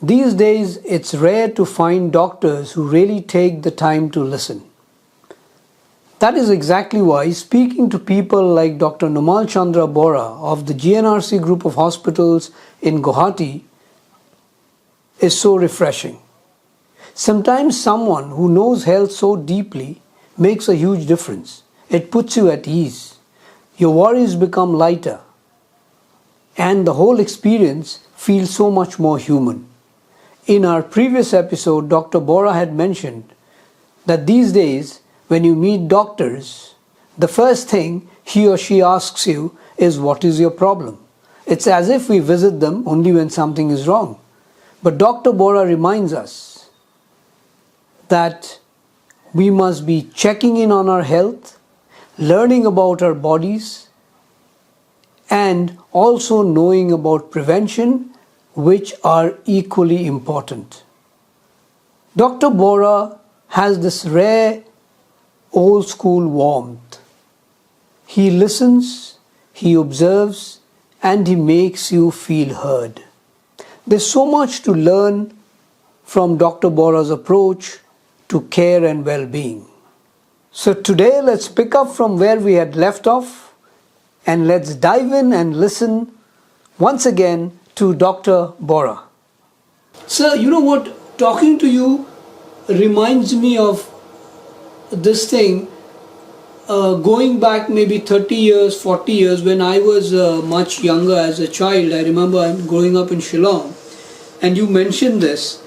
These days, it's rare to find doctors who really take the time to listen. That is exactly why speaking to people like Dr. Nomal Chandra Borah of the GNRC group of hospitals in Guwahati is so refreshing. Sometimes someone who knows health so deeply makes a huge difference. It puts you at ease. Your worries become lighter. And the whole experience feels so much more human. In our previous episode, Dr. Borah had mentioned that these days, when you meet doctors, the first thing he or she asks you is, "What is your problem?" It's as if we visit them only when something is wrong. But Dr. Borah reminds us that we must be checking in on our health, learning about our bodies, and also knowing about prevention, which are equally important. Dr. Borah has this rare old school warmth. He listens, he observes, and he makes you feel heard. There's so much to learn from Dr. Borah's approach to care and well-being. So today let's pick up from where we had left off and let's dive in and listen once again to Dr. Borah. Sir, you know what? Talking to you reminds me of this thing going back maybe 30 years, 40 years when I was much younger as a child. I remember growing up in Shillong, and you mentioned this.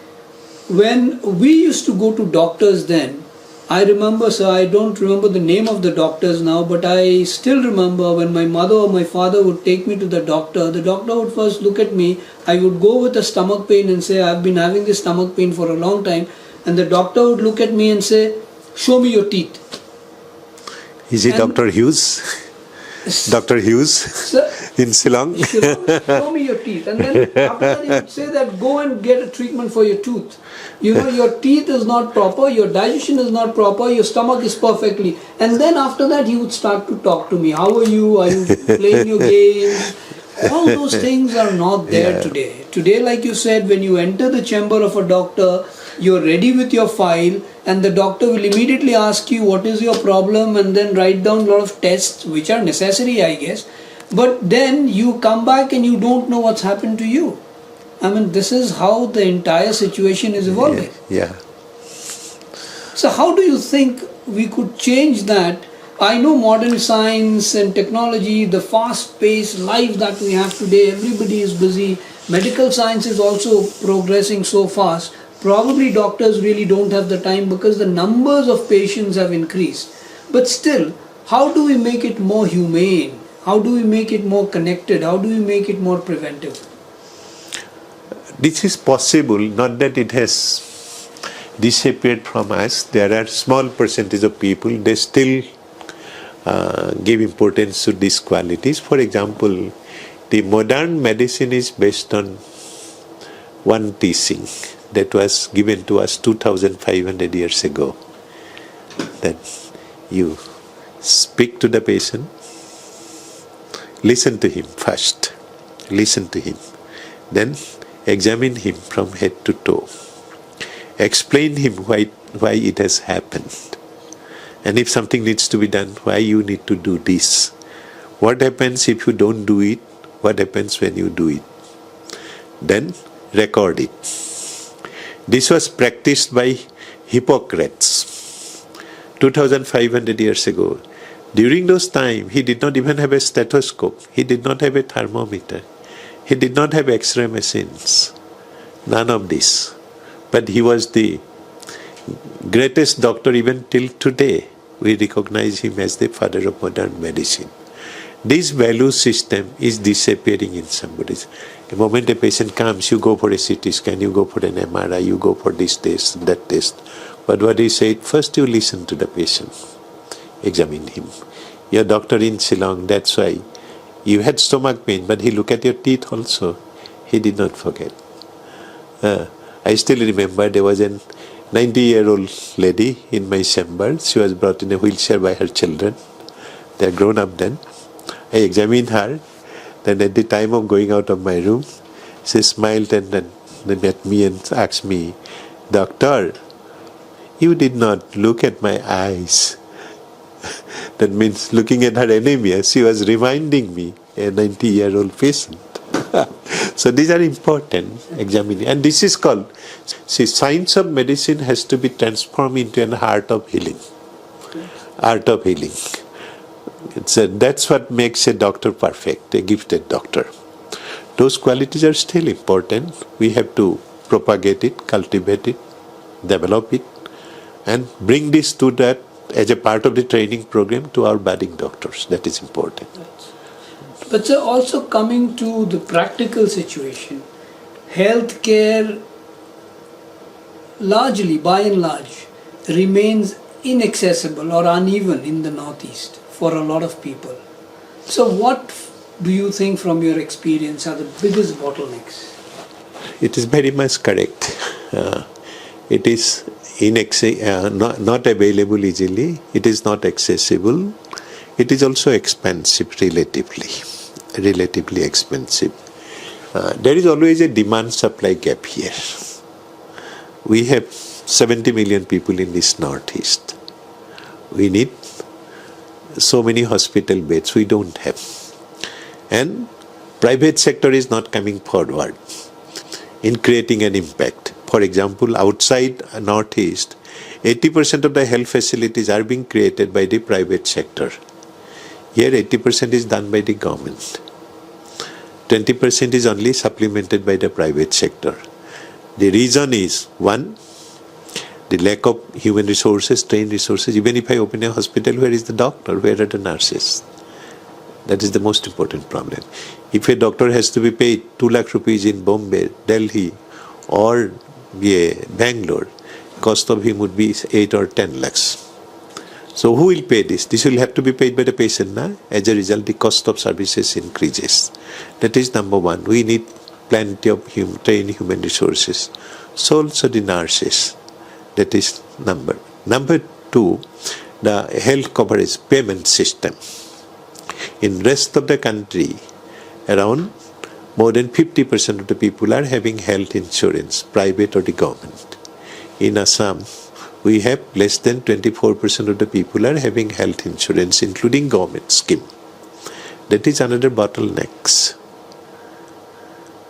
When we used to go to doctors then, I remember, sir, I don't remember the name of the doctors now, but I still remember when my mother or my father would take me to the doctor would first look at me. I would go with a stomach pain and say, "I've been having this stomach pain for a long time." And the doctor would look at me and say, "Show me your teeth." Is it Dr. Hughes? Dr. Hughes Sir, in Shillong? Show me your teeth. And then after that he would say that go and get a treatment for your tooth. You know, your teeth is not proper, your digestion is not proper, your stomach is perfectly. And then after that he would start to talk to me. How are you? Are you playing your games? All those things are not there today. Today, like you said, when you enter the chamber of a doctor, you're ready with your file and the doctor will immediately ask you what is your problem and then write down a lot of tests which are necessary, I guess. But then you come back and you don't know what's happened to you. I mean, this is how the entire situation is evolving. Yeah. So how do you think we could change that? I know modern science and technology, the fast-paced life that we have today, everybody is busy. Medical science is also progressing so fast. Probably doctors really don't have the time because the numbers of patients have increased. But still, how do we make it more humane? How do we make it more connected? How do we make it more preventive? This is possible, not that it has disappeared from us. There are small percentage of people, they still give importance to these qualities. For example, the modern medicine is based on one teaching that was given to us 2,500 years ago. That you speak to the patient, listen to him first, listen to him, then examine him from head to toe, explain him why it has happened, and if something needs to be done, why you need to do this, what happens if you don't do it, what happens when you do it, then record it. This was practiced by Hippocrates 2,500 years ago. During those times, he did not even have a stethoscope, he did not have a thermometer, he did not have X-ray machines, none of this. But he was the greatest doctor even till today. We recognize him as the father of modern medicine. This value system is disappearing in somebody's. The moment a patient comes, you go for a CT scan, you go for an MRI, you go for this test, that test. But what he said, first you listen to the patient, examine him. Your doctor in Shillong, that's why you had stomach pain, but he looked at your teeth also. He did not forget. I still remember there was a 90-year-old lady in my chamber. She was brought in a wheelchair by her children. They are grown up then. I examined her. Then at the time of going out of my room, she smiled and then They met me and asked me, "Doctor, you did not look at my eyes." That means looking at her anemia, she was reminding me, a 90-year-old patient. So these are important examining. And this is called, see, science of medicine has to be transformed into an art of healing. Art of healing. That's what makes a doctor perfect, a gifted doctor. Those qualities are still important. We have to propagate it, cultivate it, develop it, and bring this to that as a part of the training program to our budding doctors. That is important. But sir, also coming to the practical situation, healthcare largely, by and large, remains inaccessible or uneven in the Northeast for a lot of people. So what do you think from your experience are the biggest bottlenecks? It is very much correct. It is not available easily. It is not accessible. It is also expensive relatively expensive. There is always a demand-supply gap here. We have 70 million people in this Northeast. We need so many hospital beds. We don't have. And private sector is not coming forward in creating an impact. For example, outside Northeast, 80% of the health facilities are being created by the private sector. Here 80% is done by the government. 20% is only supplemented by the private sector. The reason is, one, the lack of human resources, trained resources. Even if I open a hospital, where is the doctor? Where are the nurses? That is the most important problem. If a doctor has to be paid 2 lakh rupees in Bombay, Delhi, or Bangalore, cost of him would be 8 or 10 lakhs. So who will pay this? This will have to be paid by the patient. As a result, the cost of services increases. That is number one. We need plenty of trained human resources. So also the nurses. That is number. Number two, the health coverage payment system. In rest of the country, around more than 50% of the people are having health insurance, private or the government. In Assam, we have less than 24% of the people are having health insurance, including government scheme. That is another bottleneck.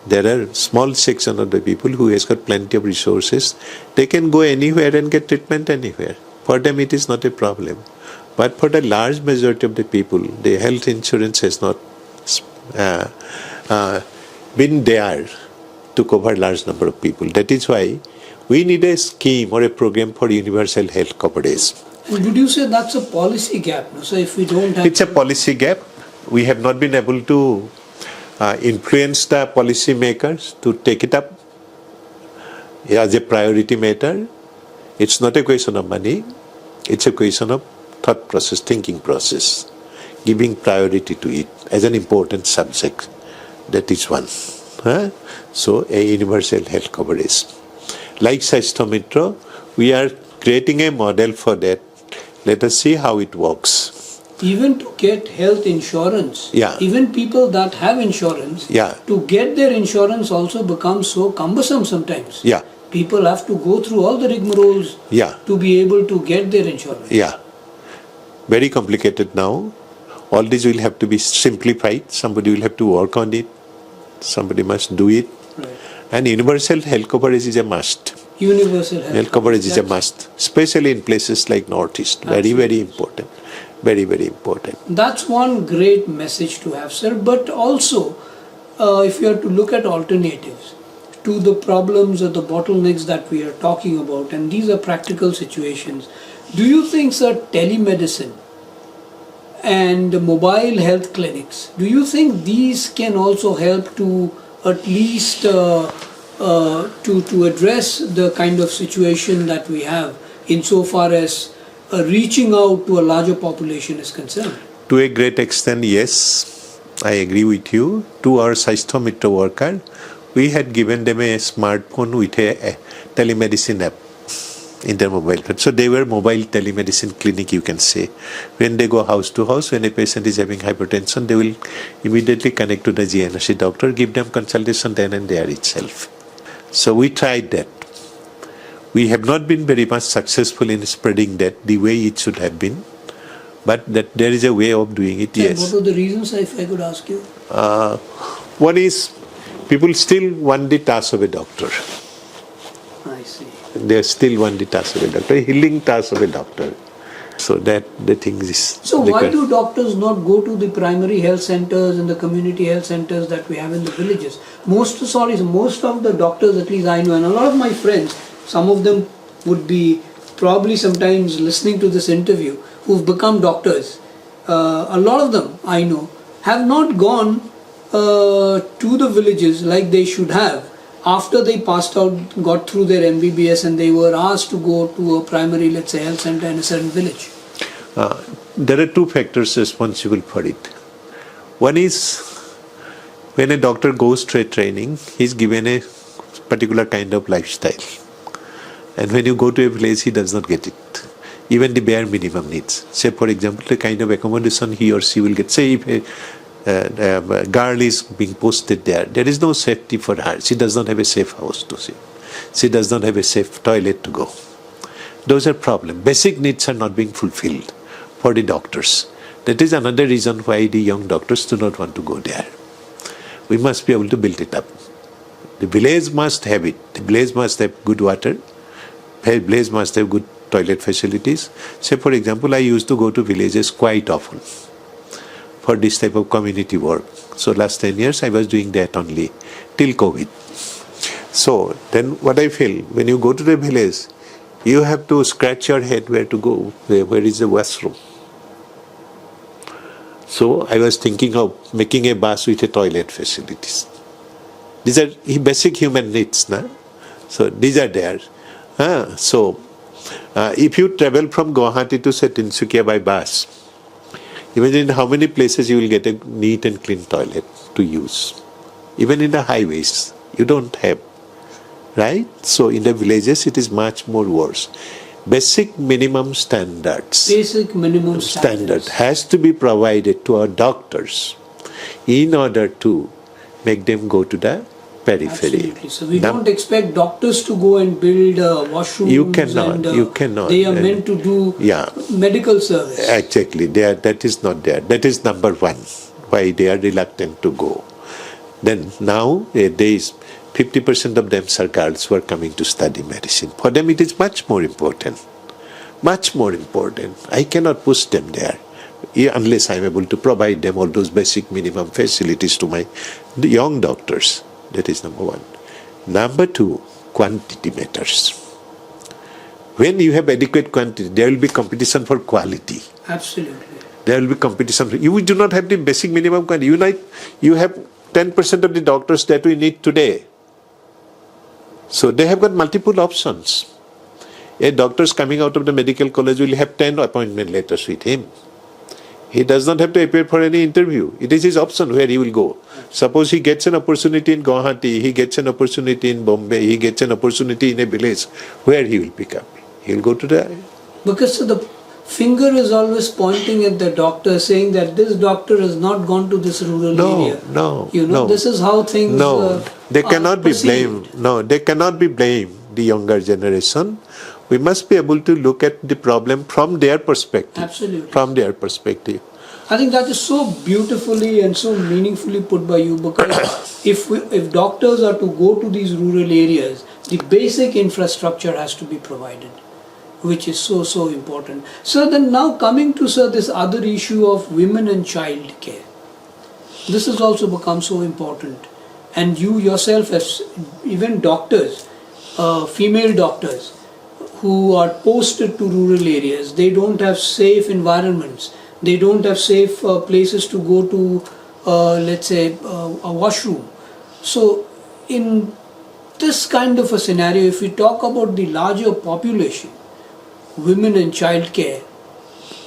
There are small section of the people who has got plenty of resources. They can go anywhere and get treatment anywhere. For them it is not a problem. But for the large majority of the people, the health insurance has not been there to cover large number of people. That is why we need a scheme or a program for universal health coverage. And would you say that's a policy gap? So if we don't have... It's a policy gap. We have not been able to influence the policy makers to take it up as a priority matter. It's not a question of money. It's a question of thought process, thinking process, giving priority to it as an important subject. That is one. So a universal health coverage. Like Sasthya Mitra, we are creating a model for that. Let us see how it works. Even to get health insurance, Yeah. even people that have insurance, Yeah. to get their insurance also becomes so cumbersome sometimes. Yeah. People have to go through all the rigmaroles Yeah. to be able to get their insurance. Yeah. Very complicated now. All this will have to be simplified. Somebody will have to work on it. Somebody must do it. Right. And universal health coverage is a must. Universal Health coverage is a must, especially in places like Northeast. Very, very important. Very, very important. That's one great message to have, sir. But also, if you have to look at alternatives to the problems or the bottlenecks that we are talking about, and these are practical situations, do you think, sir, telemedicine and mobile health clinics, do you think these can also help to at least to address the kind of situation that we have insofar as reaching out to a larger population is concerned? To a great extent, yes, I agree with you. To our Sasthya Mitra worker, we had given them a smartphone with a telemedicine app in their mobile phone. So they were mobile telemedicine clinic, you can say. When they go house to house, when a patient is having hypertension, they will immediately connect to the GNC doctor, give them consultation then and there itself. So we tried that. We have not been very much successful in spreading that the way it should have been, but that there is a way of doing it, Sir, yes. what were the reasons, if I could ask you? One is people still want the task of a doctor. I see. They still want the task of a doctor, healing task of a doctor. So that the thing is. So why do doctors not go to the primary health centers and the community health centers that we have in the villages? Most of the doctors, at least I know, and a lot of my friends, some of them would be probably sometimes listening to this interview, who've become doctors. A lot of them, I know, have not gone to the villages like they should have after they passed out, got through their MBBS, and they were asked to go to a primary, let's say, health center in a certain village. There are two factors responsible for it. One is when a doctor goes to a training, he's given a particular kind of lifestyle. And when you go to a village, he does not get it. Even the bare minimum needs. Say, for example, the kind of accommodation he or she will get. Say, if a girl is being posted there, there is no safety for her. She does not have a safe house to sleep. She does not have a safe toilet to go. Those are problems. Basic needs are not being fulfilled for the doctors. That is another reason why the young doctors do not want to go there. We must be able to build it up. The village must have it. The village must have good water. The village must have good toilet facilities. Say, for example, I used to go to villages quite often for this type of community work. So last 10 years I was doing that only till COVID. So then what I feel, when you go to the village, you have to scratch your head where to go, where is the washroom. So I was thinking of making a bus with a toilet facilities. These are basic human needs, na? So these are there. So if you travel from Guwahati to say Tinsukia by bus, imagine how many places you will get a neat and clean toilet to use. Even in the highways, you don't have. Right? So in the villages, it is much more worse. Basic minimum standards. Basic minimum standards has to be provided to our doctors in order to make them go to the periphery. Absolutely. So we don't expect doctors to go and build washrooms. You cannot. And, you cannot. They are meant to do medical service. Exactly. That is not there. That is number one. Why they are reluctant to go. Then now there is 50% of them are girls who are coming to study medicine. For them it is much more important. Much more important. I cannot push them there unless I am able to provide them all those basic minimum facilities to my young doctors. That is number one. Number two, quantity matters. When you have adequate quantity, there will be competition for quality. Absolutely. There will be competition. You do not have the basic minimum quantity. You have 10% of the doctors that we need today. So they have got multiple options. A doctor coming out of the medical college will have 10 appointment letters with him. He does not have to appear for any interview. It is his option where he will go. Suppose he gets an opportunity in Guwahati, he gets an opportunity in Bombay, he gets an opportunity in a village, where he will pick up? He will go to the... Because the finger is always pointing at the doctor, saying that this doctor has not gone to this rural area. No. This is how things they cannot be perceived. blamed. No, they cannot be blamed, the younger generation. We must be able to look at the problem from their perspective. Absolutely. From their perspective. I think that is so beautifully and so meaningfully put by you, because if doctors are to go to these rural areas, the basic infrastructure has to be provided, which is so important. So then now coming to this other issue of women and child care. This has also become so important. And you yourself, as even doctors, female doctors, who are posted to rural areas, they don't have safe environments, they don't have safe places to go to, let's say, a washroom. So in this kind of a scenario, if we talk about the larger population, women and child care,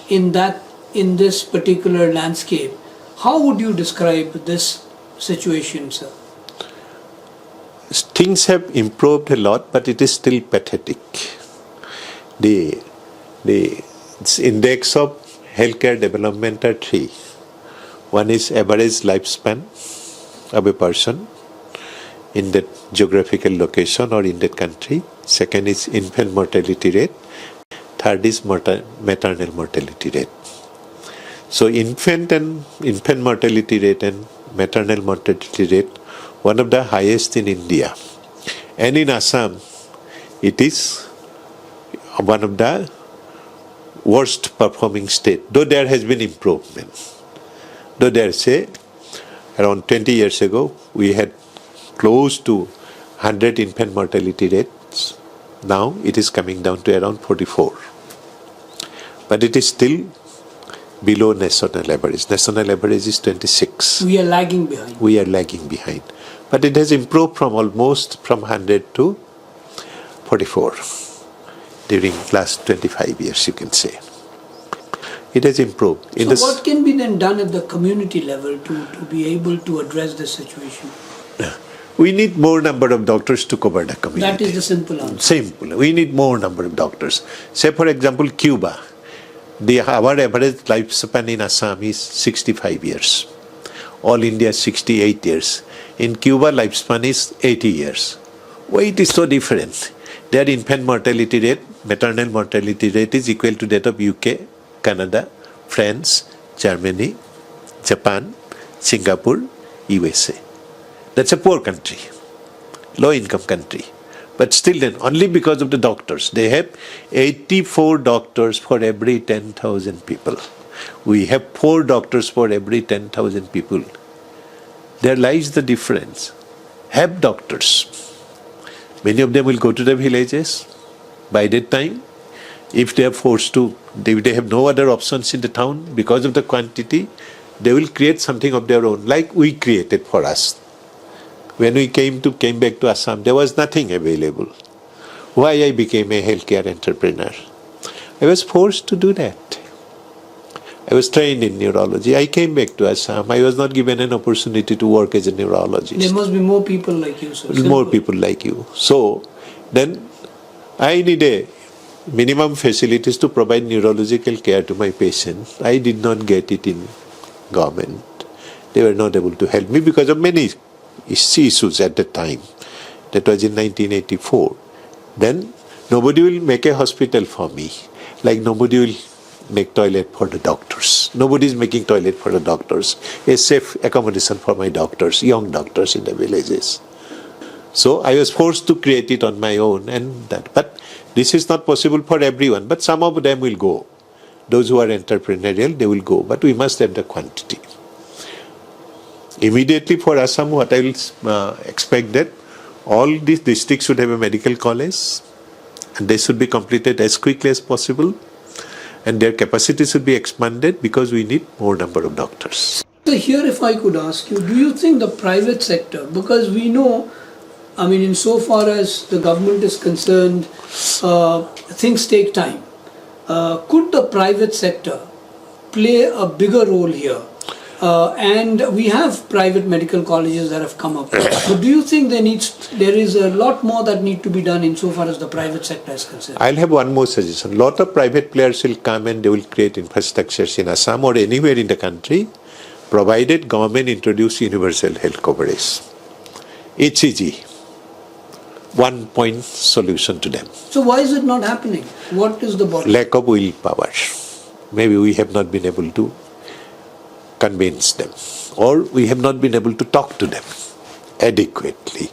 in this particular landscape, how would you describe this situation, sir? Things have improved a lot, but it is still pathetic. The index of healthcare development are three. One is average lifespan of a person. in that geographical location or in that country. Second is infant mortality rate. Third is maternal mortality rate. So infant mortality rate and maternal mortality rate, one of the highest in India. And in Assam, it is one of the worst performing state, though there has been improvement. Though there say, around 20 years ago, we had close to 100 infant mortality rates. Now it is coming down to around 44. But it is still below national average. National average is 26. We are lagging behind. We are lagging behind. But it has improved from 100 to 44 during last 25 years, you can say. It has improved. So what can be then done at the community level to be able to address this situation? We need more number of doctors to cover the community. That is the simple answer. Simple. We need more number of doctors. Say for example, Cuba. Our average lifespan in Assam is 65 years. All India 68 years. In Cuba, lifespan is 80 years. Why it is so different? Their infant mortality rate, maternal mortality rate is equal to that of UK, Canada, France, Germany, Japan, Singapore, USA. That's a poor country, low income country. But still then, only because of the doctors. They have 84 doctors for every 10,000 people. We have 4 doctors for every 10,000 people. There lies the difference. Have doctors. Many of them will go to the villages. By that time, if they are forced to, they have no other options in the town because of the quantity, they will create something of their own, like we created for us. When we came back to Assam, there was nothing available. Why I became a healthcare entrepreneur? I was forced to do that. I was trained in neurology. I came back to Assam. I was not given an opportunity to work as a neurologist. There must be more people like you, sir. More people like you. So, then I need a minimum facilities to provide neurological care to my patients. I did not get it in government. They were not able to help me because of many issues at the time. That was in 1984. Then nobody will make a hospital for me. Like nobody will make toilet for the doctors. Nobody is making toilet for the doctors. A safe accommodation for my doctors, young doctors in the villages. So I was forced to create it on my own and that. But this is not possible for everyone. But some of them will go. Those who are entrepreneurial, they will go. But we must have the quantity. Immediately for Assam, what I will expect that all these districts should have a medical college and they should be completed as quickly as possible and their capacity should be expanded because we need more number of doctors. So here if I could ask you, do you think the private sector, because we know, I mean insofar as the government is concerned, things take time. Could the private sector play a bigger role here? And we have private medical colleges that have come up. But do you think there is a lot more that need to be done insofar as the private sector is concerned? I'll have one more suggestion. A lot of private players will come and they will create infrastructures in Assam or anywhere in the country, provided government introduce universal health coverage. HCG, one point solution to them. So why is it not happening? What is the bottleneck? Lack of willpower. Maybe we have not been able to convince them, or we have not been able to talk to them adequately.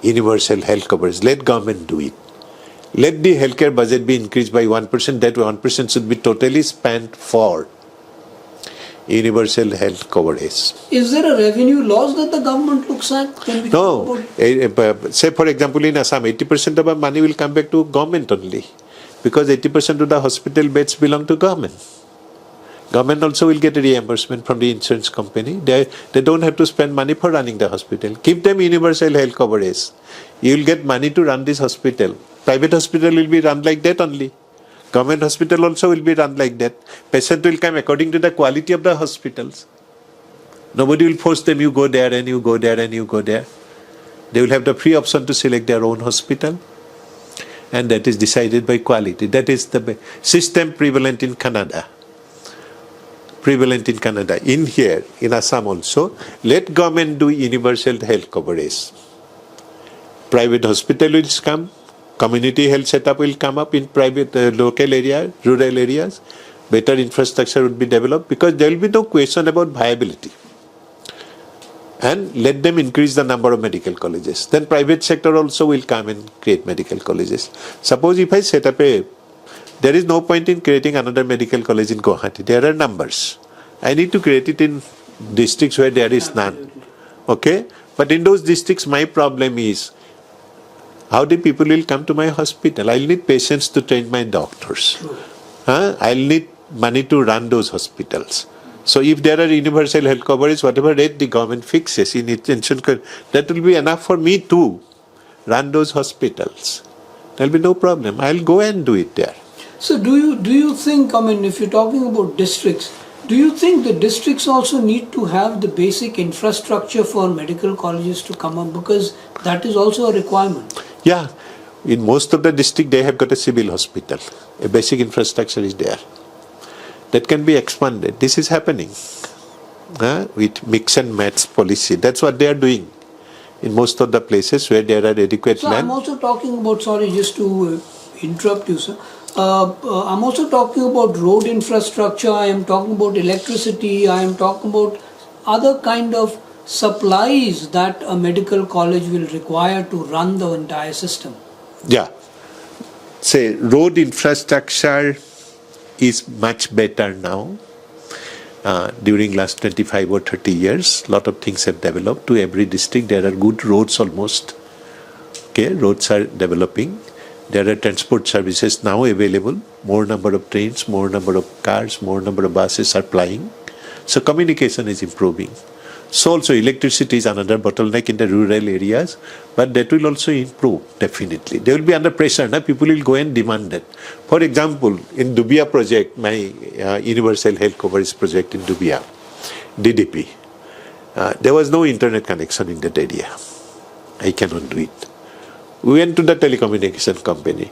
Universal health coverage, let government do it. Let the healthcare budget be increased by 1%, that 1% should be totally spent for universal health coverage. Is there a revenue loss that the government looks at? No. Say for example in Assam, 80% of our money will come back to government only because 80% of the hospital beds belong to government. Government also will get a reimbursement from the insurance company. They don't have to spend money for running the hospital. Give them universal health coverage. You will get money to run this hospital. Private hospital will be run like that only. Government hospital also will be run like that. Patient will come according to the quality of the hospitals. Nobody will force them, you go there and you go there and you go there. They will have the free option to select their own hospital. And that is decided by quality. That is the system prevalent in Canada. prevalent in Canada. In here, in Assam also, let government do universal health coverage. Private hospital will come, community health setup will come up in private local area, rural areas. Better infrastructure would be developed because there will be no question about viability. And let them increase the number of medical colleges. Then private sector also will come and create medical colleges. Suppose if I set up there is no point in creating another medical college in Guwahati. There are numbers. I need to create it in districts where there is none. Okay? But in those districts, my problem is, how the people will come to my hospital? I'll need patients to train my doctors. I'll need money to run those hospitals. So if there are universal health coverage, whatever rate the government fixes in its insurance, that will be enough for me to run those hospitals. There'll be no problem. I'll go and do it there. So do you think, I mean, if you're talking about districts, do you think the districts also need to have the basic infrastructure for medical colleges to come up? Because that is also a requirement. Yeah. In most of the district, they have got a civil hospital. A basic infrastructure is there. That can be expanded. This is happening with mix and match policy. That's what they are doing in most of the places where there are adequate So land. I'm also talking about, sorry, just to interrupt you, sir. I'm also talking about road infrastructure. I am talking about electricity. I am talking about other kind of supplies that a medical college will require to run the entire system. Yeah. Say, road infrastructure is much better now. During last 25 or 30 years, a lot of things have developed. To every district, there are good roads almost. Okay, roads are developing. There are transport services now available. More number of trains, more number of cars, more number of buses are plying. So communication is improving. So also electricity is another bottleneck in the rural areas, but that will also improve definitely. They will be under pressure. Now people will go and demand that. For example, in Dubia project, my universal health coverage project in Dubia, DDP, there was no internet connection in that area. I cannot do it. We went to the telecommunication company,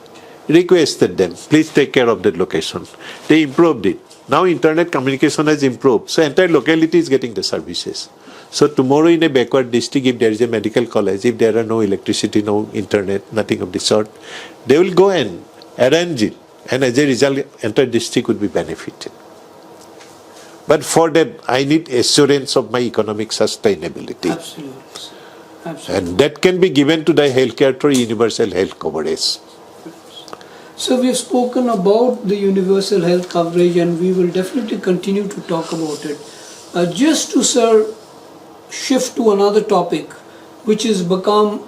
requested them, please take care of that location. They improved it. Now internet communication has improved, so entire locality is getting the services. So tomorrow in a backward district, if there is a medical college, if there are no electricity, no internet, nothing of the sort, they will go and arrange it. And as a result, entire district would be benefited. But for that, I need assurance of my economic sustainability. Absolutely. Absolutely. And that can be given to the healthcare through universal health coverage. So we've spoken about the universal health coverage and we will definitely continue to talk about it. Just to, sir, shift to another topic which has become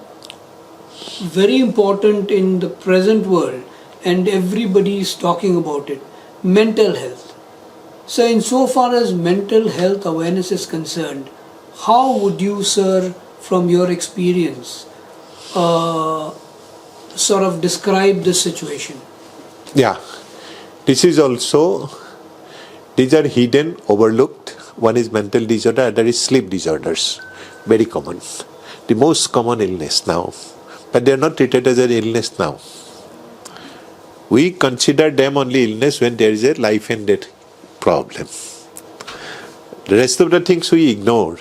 very important in the present world and everybody is talking about it, mental health. So insofar as mental health awareness is concerned, how would you, sir, from your experience, sort of describe this situation? Yeah, this is also, these are hidden, overlooked. One is mental disorder, other is sleep disorders. Very common. The most common illness now. But they are not treated as an illness now. We consider them only illness when there is a life and death problem. The rest of the things we ignore.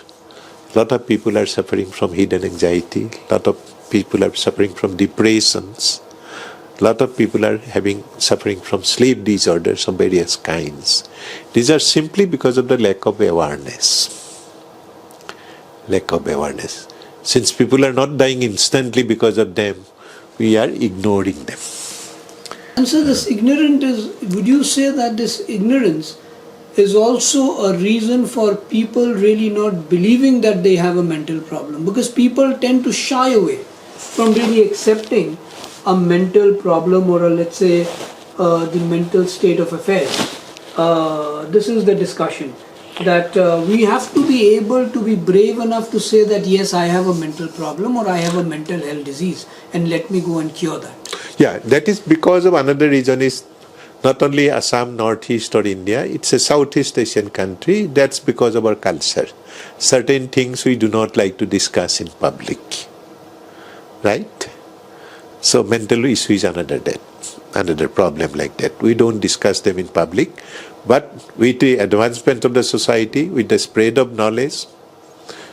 A lot of people are suffering from hidden anxiety. A lot of people are suffering from depressions. A lot of people are suffering from sleep disorders of various kinds. These are simply because of the lack of awareness. Lack of awareness. Since people are not dying instantly because of them, we are ignoring them. And so this ignorance is, would you say that this ignorance is also a reason for people really not believing that they have a mental problem? Because people tend to shy away from really accepting a mental problem or let's say the mental state of affairs. This is the discussion that we have to be able to be brave enough to say that yes, I have a mental problem or I have a mental health disease and let me go and cure that. Yeah, that is because of another reason is not only Assam, Northeast or India, it's a Southeast Asian country. That's because of our culture. Certain things we do not like to discuss in public. Right? So mental issue is another that. another problem like that. We don't discuss them in public, but with the advancement of the society, with the spread of knowledge,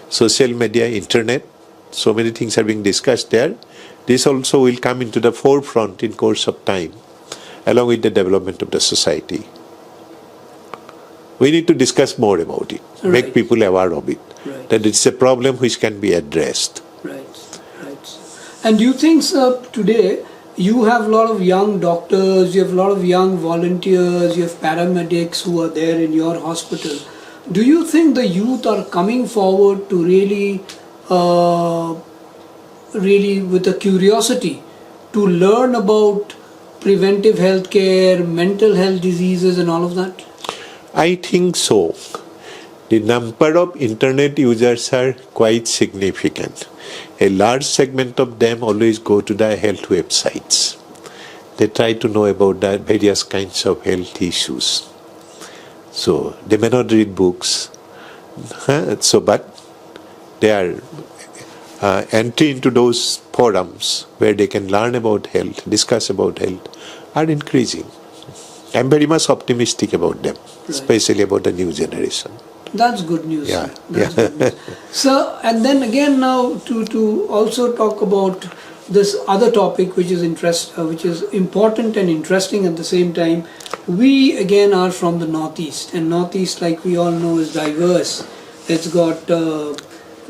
social media, internet, so many things are being discussed there. This also will come into the forefront in course of time, along with the development of the society. We need to discuss more about it, make people aware of it, that it's a problem which can be addressed. Right. And do you think, sir, today you have a lot of young doctors, you have a lot of young volunteers, you have paramedics who are there in your hospital. Do you think the youth are coming forward to really with a curiosity to learn about preventive healthcare, mental health diseases and all of that? I think so. The number of internet users are quite significant. A large segment of them always go to the health websites. They try to know about the various kinds of health issues. So they may not read books, but they are entry into those forums where they can learn about health, discuss about health, are increasing. I'm very much optimistic about them, especially about the new generation. That's good news. Yeah. Sir. That's good news. Sir, and then again now to also talk about this other topic which is important and interesting at the same time. We again are from the Northeast, and Northeast, like we all know, is diverse. It's got the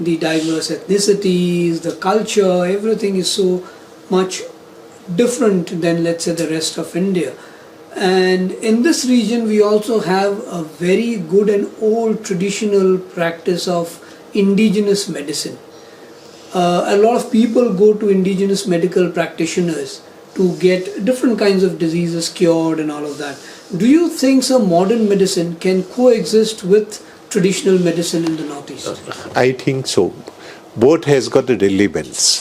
diverse ethnicities, the culture, everything is so much different than, let's say, the rest of India. And in this region we also have a very good and old traditional practice of indigenous medicine. A lot of people go to indigenous medical practitioners to get different kinds of diseases cured and all of that. Do you think so modern medicine can coexist with traditional medicine in the Northeast? I think so. Both has got a relevance.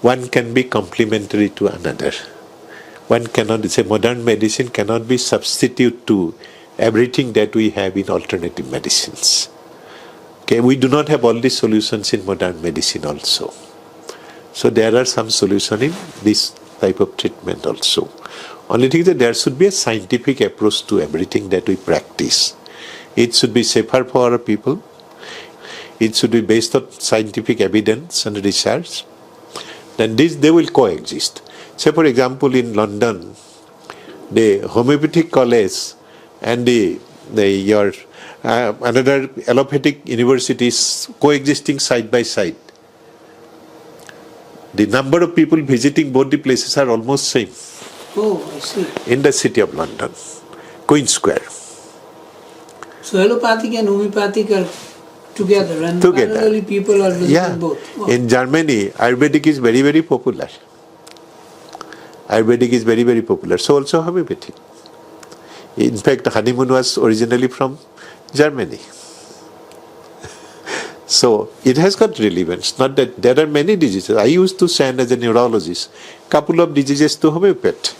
One can be complementary to another. One cannot say modern medicine cannot be substitute to everything that we have in alternative medicines. Okay, we do not have all the solutions in modern medicine also. So there are some solutions in this type of treatment also. Only thing that there should be a scientific approach to everything that we practice. It should be safer for our people. It should be based on scientific evidence and research. Then they will coexist. Say for example in London, the homeopathic college and another allopathic universities coexisting side by side. The number of people visiting both the places are almost same. Oh, I see. In the city of London, Queen Square. So allopathic and homeopathic are together and parallelly people are visiting both. Wow. In Germany, Ayurvedic is very, very popular. Ayurvedic is very, very popular. So also homeopathic. In fact, honeymoon was originally from Germany. So it has got relevance. Not that there are many diseases. I used to send as a neurologist couple of diseases to homeopath,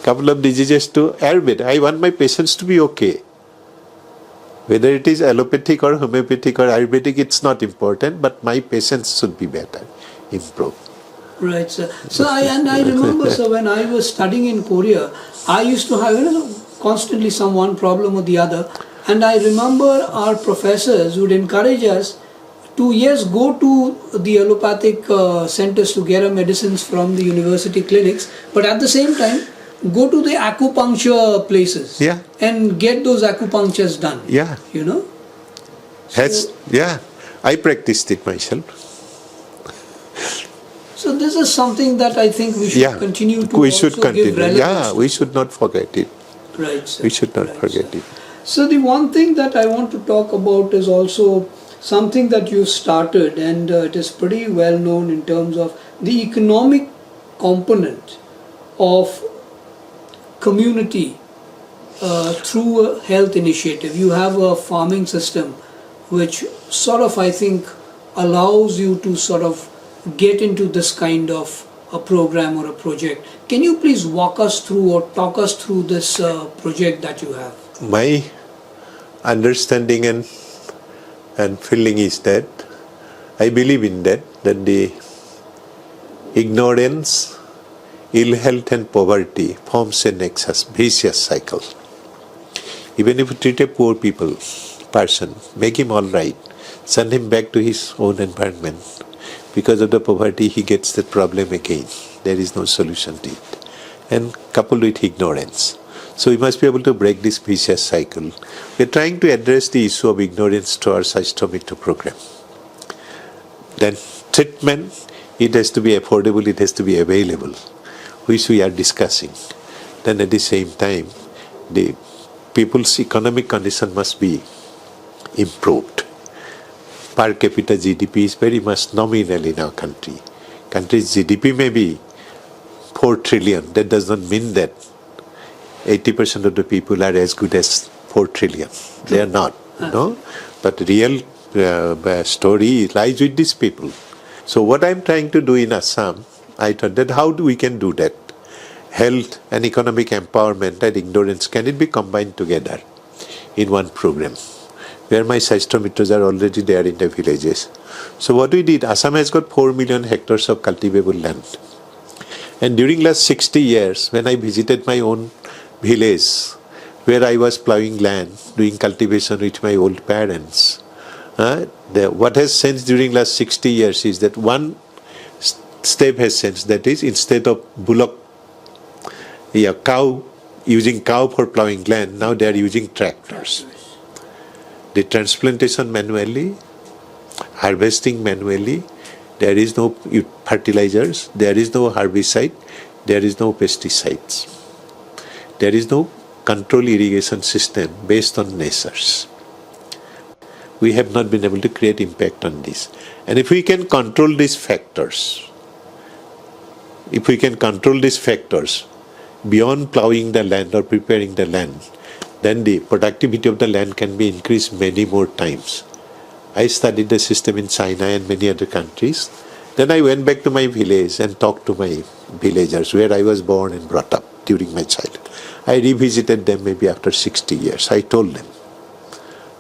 couple of diseases to Ayurveda. I want my patients to be okay. Whether it is allopathic or homeopathic or Ayurvedic, it's not important, but my patients should be better, improve. Right, sir. So I remember, sir, when I was studying in Korea, I used to have constantly some one problem or the other, and I remember our professors would encourage us to go to the allopathic centers to get our medicines from the university clinics, but at the same time go to the acupuncture places and get those acupunctures done. Yeah. You know? I practiced it myself. So this is something that I think we should continue to give relevance. Yeah, we should not forget it. Right, sir. We should not forget it. So the one thing that I want to talk about is also something that you started, and it is pretty well known in terms of the economic component of community through a health initiative. You have a farming system which sort of, I think, allows you to sort of get into this kind of a program or a project. Can you please walk us through or talk us through this project that you have? My understanding and feeling is that I believe in that the ignorance ill health and poverty forms a nexus, vicious cycle. Even if you treat a poor person, make him all right, send him back to his own environment. Because of the poverty, he gets that problem again. There is no solution to it. And coupled with ignorance. So we must be able to break this vicious cycle. We are trying to address the issue of ignorance to our Sashtomitra program. Then treatment, it has to be affordable, it has to be available, which we are discussing. Then at the same time, the people's economic condition must be improved. Per capita GDP is very much nominal in our country. Country's GDP may be 4 trillion. That does not mean that 80% of the people are as good as 4 trillion. They are not, no? But real story lies with these people. So what I'm trying to do in Assam, I thought that how we can do that? Health and economic empowerment and ignorance, can it be combined together in one program? Where my Sashtomitras are already there in the villages. So what we did, Assam has got 4 million hectares of cultivable land. And during last 60 years, when I visited my own village, where I was plowing land, doing cultivation with my old parents, what has changed during last 60 years is that one step has changed. That is, instead of using cow for plowing land, now they are using tractors. The transplantation manually, harvesting manually, there is no fertilizers, there is no herbicide, there is no pesticides. There is no control irrigation system based on measures. We have not been able to create impact on this. And if we can control these factors, beyond plowing the land or preparing the land, then the productivity of the land can be increased many more times. I studied the system in China and many other countries. Then I went back to my village and talked to my villagers where I was born and brought up during my childhood. I revisited them maybe after 60 years. I told them,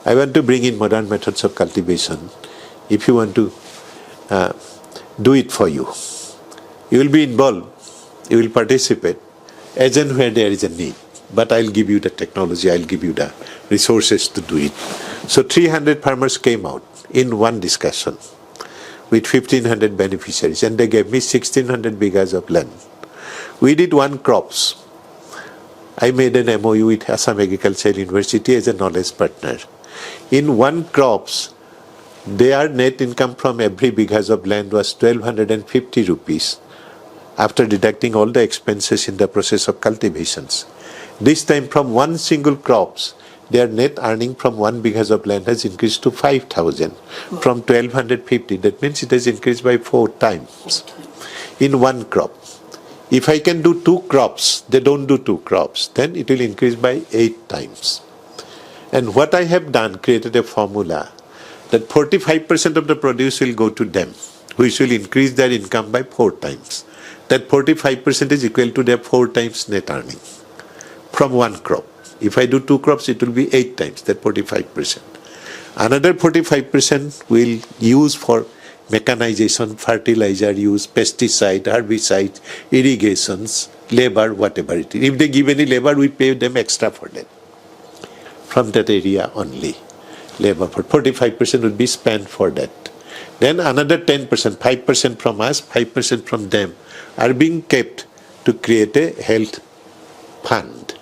I want to bring in modern methods of cultivation. If you want to do it for you, you will be involved, you will participate as and where there is a need. But I'll give you the technology, I'll give you the resources to do it. So 300 farmers came out in one discussion with 1,500 beneficiaries, and they gave me 1,600 bighas of land. We did one crops. I made an MOU with Assam Agricultural University as a knowledge partner. In one crops, their net income from every bighas of land was 1,250 rupees after deducting all the expenses in the process of cultivations. This time from one single crops, their net earning from 1 bighas of land has increased to 5,000 from 1,250. That means it has increased by 4 times in one crop. If I can do 2 crops, they don't do 2 crops, then it will increase by 8 times. And what I have done, created a formula that 45% of the produce will go to them, which will increase their income by 4 times. That 45% is equal to their 4 times net earning from one crop. If I do 2 crops, it will be 8 times, that 45%. Another 45% will use for mechanization, fertilizer use, pesticide, herbicide, irrigations, labor, whatever it is. If they give any labor, we pay them extra for that. From that area only, labor for 45% would be spent for that. Then another 10%, 5% from us, 5% from them, are being kept to create a health fund.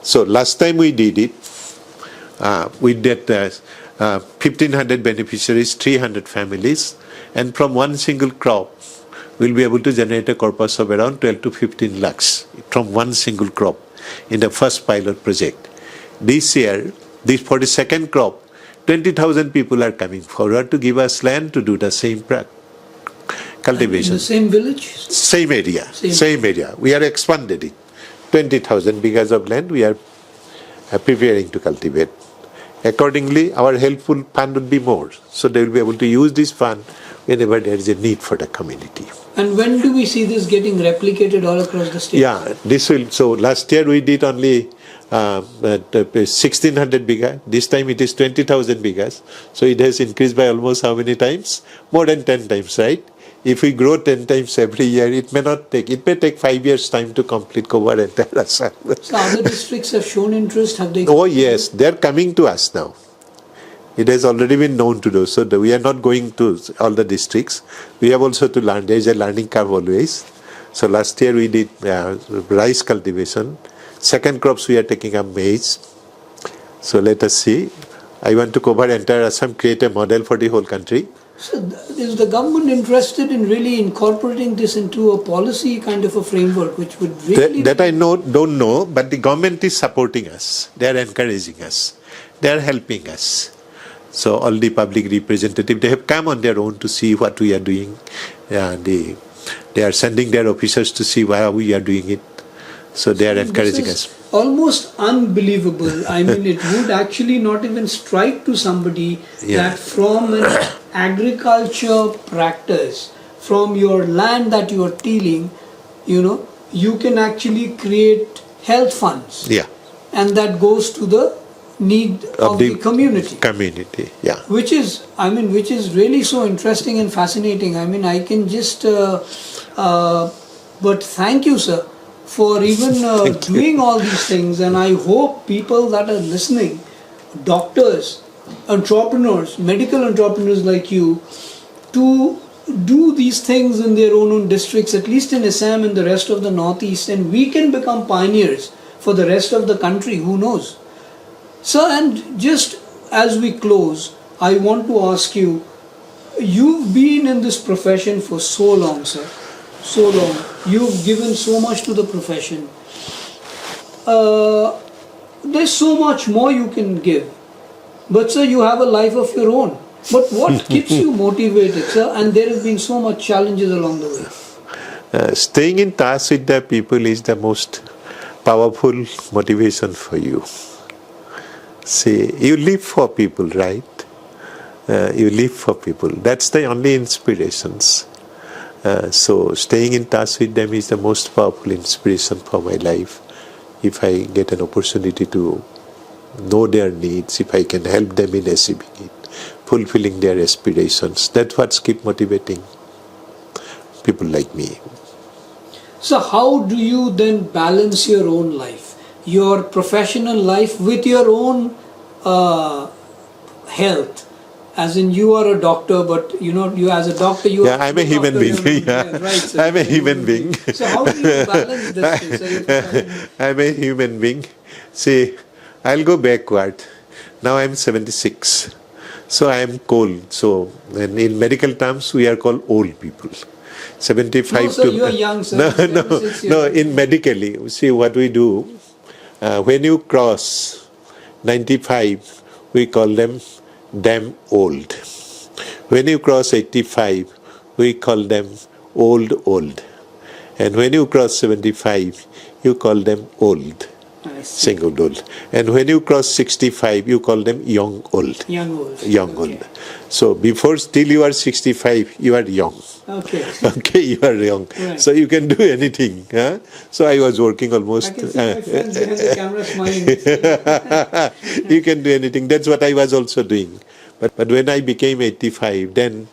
So last time we did it, we did 1,500 beneficiaries, 300 families, and from one single crop, we'll be able to generate a corpus of around 12 to 15 lakhs from one single crop in the first pilot project. This year, for the second crop, 20,000 people are coming forward to give us land to do the same cultivation. In the same village? Same area. Same area. We are expanded it. 20,000 bighas of land we are preparing to cultivate. Accordingly, our helpful fund will be more. So they will be able to use this fund whenever there is a need for the community. And when do we see this getting replicated all across the state? Yeah, this will. So last year we did only 1,600 bighas. This time it is 20,000 bighas. So it has increased by almost how many times? More than 10 times, right? if we grow 10 times every year, it may take 5 years time to complete cover entire Assam. So other districts have shown interest, have they? Oh yes, they are coming to us now. It has already been known to do. So we are not going to all the districts. We have also to learn. There is a learning curve always. So last year we did rice cultivation. Second crops we are taking up maize. So let us see. I want to cover entire Assam, create a model for the whole country. So is the government interested in really incorporating this into a policy kind of a framework, which would really... That I don't know, but the government is supporting us. They are encouraging us. They are helping us. So all the public representatives, they have come on their own to see what we are doing. They are sending their officers to see how we are doing it. So they are encouraging us. Almost unbelievable. I mean, it would actually not even strike to somebody that from an agriculture practice, from your land that you are tilling, you can actually create health funds. Yeah. And that goes to the need of the community. Community, yeah. Which is really so interesting and fascinating. I mean, I can just, but thank you, sir, for even doing all these things. And I hope people that are listening, doctors, entrepreneurs, medical entrepreneurs like you, to do these things in their own districts, at least in Assam and the rest of the Northeast, and we can become pioneers for the rest of the country, who knows. Sir, and just as we close, I want to ask you, you've been in this profession for so long, sir, so long. You've given so much to the profession. There's so much more you can give. But sir, you have a life of your own. But what keeps you motivated, sir? And there have been so much challenges along the way. Staying in touch with the people is the most powerful motivation for you. See, you live for people, right? You live for people. That's the only inspirations. So staying in touch with them is the most powerful inspiration for my life. If I get an opportunity to know their needs, if I can help them in achieving it, fulfilling their aspirations, that's what keeps motivating people like me. So how do you then balance your own life, your professional life with your own health? As in, you are a doctor, but you as a doctor, I'm a human being. Right, I'm a human being. So how do you balance this? I'm a human being. See, I'll go backward. Now I'm 76. So I am cold. So in medical terms, we are called old people. 75 no, sir, you are young, sir. No. In medically, see what we do. When you cross 95, we call them damn old. When you cross 85, we call them old. And when you cross 75, you call them old. Single old. And when you cross 65, you call them young old. Young old. So before still you are 65, you are young. Okay, you are young. Right. So you can do anything. Huh? So I was working almost. I can see my friends behind the camera smiling. You can do anything. That's what I was also doing. But when I became 85, then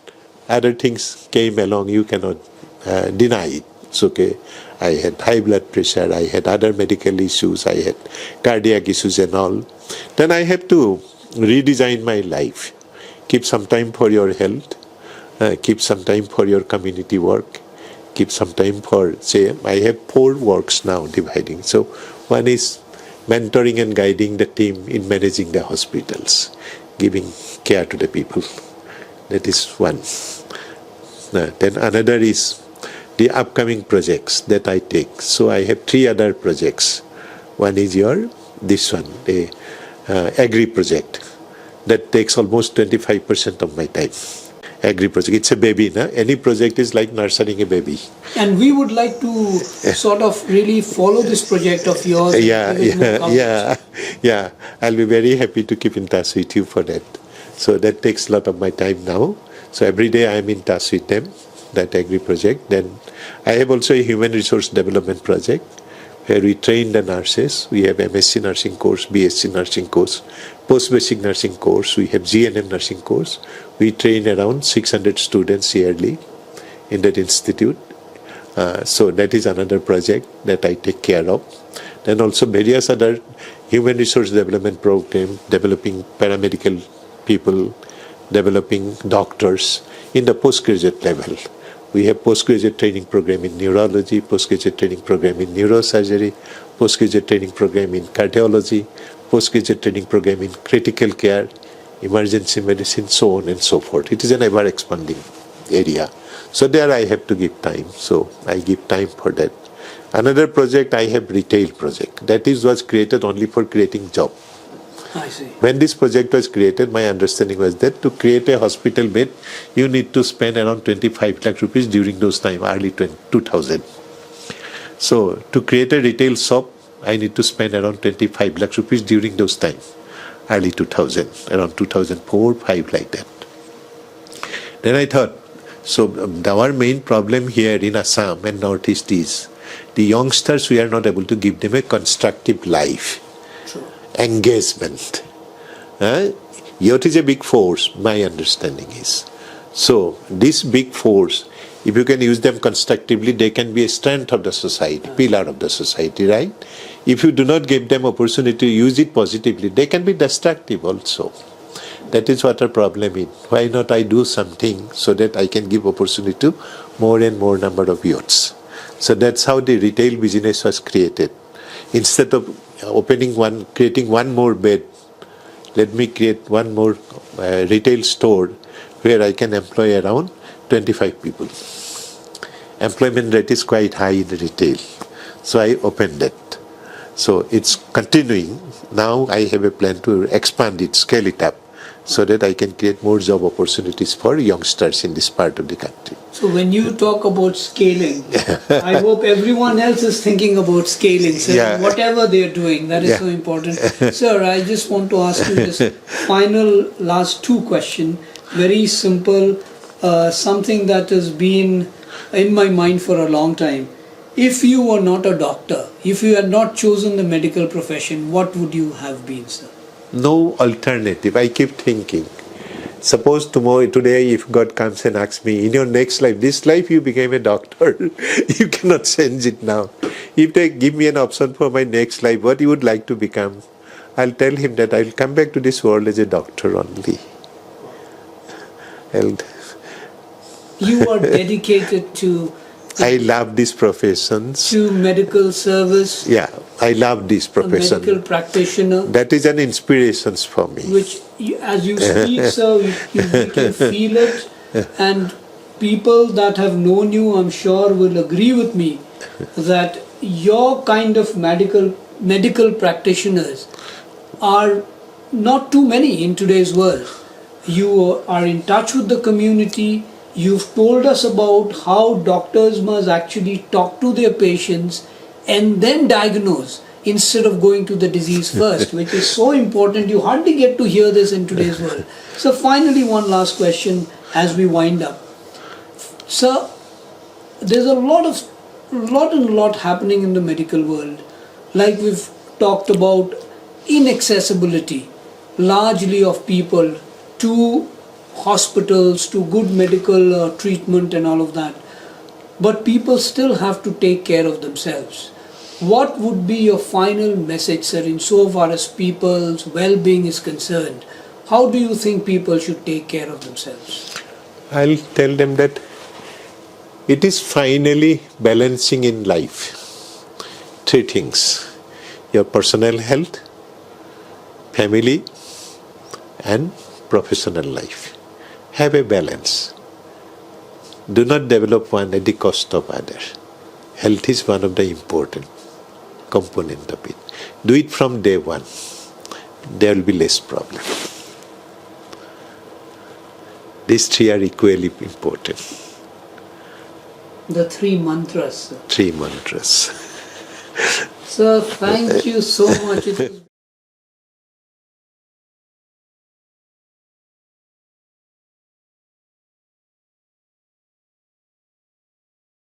other things came along. You cannot deny it. It's okay. I had high blood pressure, I had other medical issues, I had cardiac issues and all. Then I had to redesign my life. Keep some time for your health, keep some time for your community work, keep some time for, say, I have 4 works now dividing. So one is mentoring and guiding the team in managing the hospitals, giving care to the people. That is one. Then another is the upcoming projects that I take. So I have 3 other projects. One is this one, the agri project. That takes almost 25% of my time. Agri project, it's a baby. Any project is like nurturing a baby. And we would like to sort of really follow this project of yours. Yeah. I'll be very happy to keep in touch with you for that. So that takes a lot of my time now. So every day I am in touch with them, that agri project. Then I have also a human resource development project where we train the nurses. We have MSc nursing course, BSc nursing course, post-basic nursing course. We have GNM nursing course. We train around 600 students yearly in that institute. So that is another project that I take care of. Then also various other human resource development program, developing paramedical people, developing doctors in the postgraduate level. We have postgraduate training program in neurology, postgraduate training program in neurosurgery, postgraduate training program in cardiology, postgraduate training program in critical care, emergency medicine, so on and so forth. It is an ever-expanding area. So there I have to give time. So I give time for that. Another project I have, retail project. That was created only for creating job. I see. When this project was created, my understanding was that to create a hospital bed, you need to spend around 25 lakh rupees during those time, early 2000. So to create a retail shop, I need to spend around 25 lakh rupees during those time, early 2000, around 2004, 5 like that. Then I thought, so our main problem here in Assam and Northeast is the youngsters, we are not able to give them a constructive life. True. Engagement. Youth is a big force, my understanding is. So this big force, if you can use them constructively, they can be a strength of the society, pillar of the society, right? If you do not give them opportunity to use it positively, they can be destructive also. That is what our problem is. Why not I do something so that I can give opportunity to more and more number of youths? So that's how the retail business was created. Instead of creating one more bed, let me create one more retail store where I can employ around 25 people. Employment rate is quite high in retail. So I opened that. So it's continuing. Now I have a plan to expand it, scale it up, so that I can create more job opportunities for youngsters in this part of the country. So when you talk about scaling, I hope everyone else is thinking about scaling. So whatever they're doing, that is so important. Sir, I just want to ask you this final last two questions. Very simple, something that has been in my mind for a long time. If you were not a doctor, if you had not chosen the medical profession, what would you have been, sir? No alternative. I keep thinking. Suppose today, if God comes and asks me, in your next life, this life you became a doctor, you cannot change it now. If they give me an option for my next life, what you would like to become, I'll tell him that I'll come back to this world as a doctor only. You are dedicated to... I love these professions. To medical service. Yeah, I love this profession. A medical practitioner. That is an inspiration for me. Which, as you speak, sir, you can feel it. And people that have known you, I'm sure, will agree with me that your kind of medical practitioners are not too many in today's world. You are in touch with the community. You've told us about how doctors must actually talk to their patients and then diagnose instead of going to the disease first, which is so important. You hardly get to hear this in today's world. So finally, one last question as we wind up. Sir, there's a lot happening in the medical world. Like we've talked about inaccessibility, largely of people to hospitals, to good medical treatment and all of that. But people still have to take care of themselves. What would be your final message, sir, insofar as people's well-being is concerned? How do you think people should take care of themselves? I'll tell them that it is finally balancing in life. Three things: your personal health, family, and professional life. Have a balance. Do not develop one at the cost of other. Health is one of the important component of it. Do it from day one. There will be less problem. These three are equally important. The three mantras, sir. Three mantras. Sir, thank you so much.